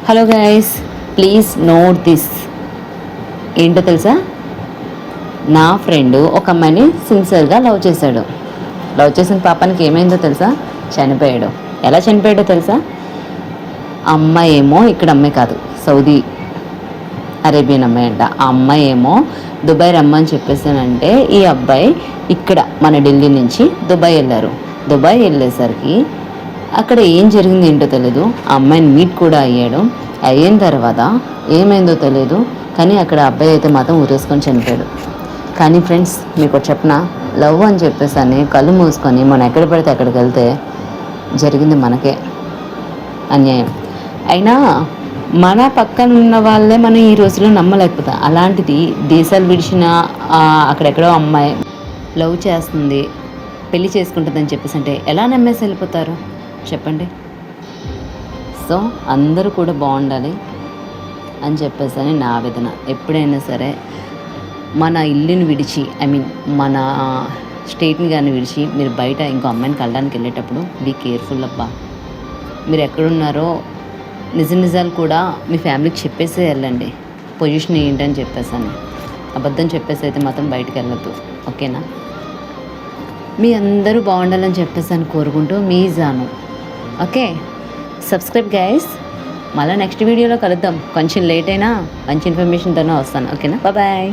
Hello guys, please note this. ఏంటో తెలుసా, నా ఫ్రెండ్ ఒక అమ్మాయిని సిన్సియర్గా లవ్ చేశాడు. లవ్ చేసిన పాపానికి ఏమైందో తెలుసా, చనిపోయాడు. ఎలా చనిపోయాడో తెలుసా, అమ్మాయి ఏమో ఇక్కడ అమ్మాయి కాదు, సౌదీ అరేబియన్ అమ్మాయి అంట. ఆ అమ్మాయి ఏమో దుబాయ్ రమ్మని చెప్పేసానంటే ఈ అబ్బాయి ఇక్కడ మన ఢిల్లీ నుంచి దుబాయ్ వెళ్ళారు. దుబాయ్ వెళ్ళేసరికి అక్కడ ఏం జరిగింది ఏంటో తెలియదు. ఆ అమ్మాయిని మీట్ కూడా అయ్యాడు. అయిన తర్వాత ఏమైందో తెలియదు, కానీ అక్కడ అబ్బాయి అయితే మాత్రం ఊరేసుకొని చనిపోయాడు. కానీ ఫ్రెండ్స్, మీకు చెప్పనా, లవ్ అని చెప్పేసి కళ్ళు మూసుకొని మనం ఎక్కడ పడితే అక్కడికి వెళ్తే జరిగింది మనకే అన్యాయం. అయినా మన పక్కన ఉన్న వాళ్ళే మనం ఈ రోజులో నమ్మలేకపోతాం. అలాంటిది దేశాలు విడిచిన అక్కడెక్కడో అమ్మాయి లవ్ చేస్తుంది, పెళ్లి చేసుకుంటుందని చెప్పేసి అంటే ఎలా నమ్మేసి వెళ్ళిపోతారు చెప్పండి. సో అందరూ కూడా బాగుండాలి అని చెప్పేసి నా ఆవేదన. ఎప్పుడైనా సరే మన ఇల్లుని విడిచి, మన స్టేట్ని కానీ విడిచి మీరు బయట ఇంకో అమ్మాయిని కలడానికి వెళ్ళేటప్పుడు బీ కేర్ఫుల్ అబ్బా. మీరు ఎక్కడున్నారో నిజాలు కూడా మీ ఫ్యామిలీకి చెప్పేసే వెళ్ళండి, పొజిషన్ ఏంటని చెప్పేసి. అబద్ధం చెప్పేసి అయితే మాత్రం బయటకు వెళ్ళొద్దు, ఓకేనా? మీ అందరూ బాగుండాలని చెప్పేసి కోరుకుంటూ మీ జాను. Okay, subscribe guys. మళ్ళీ నెక్స్ట్ వీడియోలో కలుద్దాం. కొంచెం లేట్ అయినా మంచి ఇన్ఫర్మేషన్తోనే వస్తాను, ఓకేనా? బాయ్.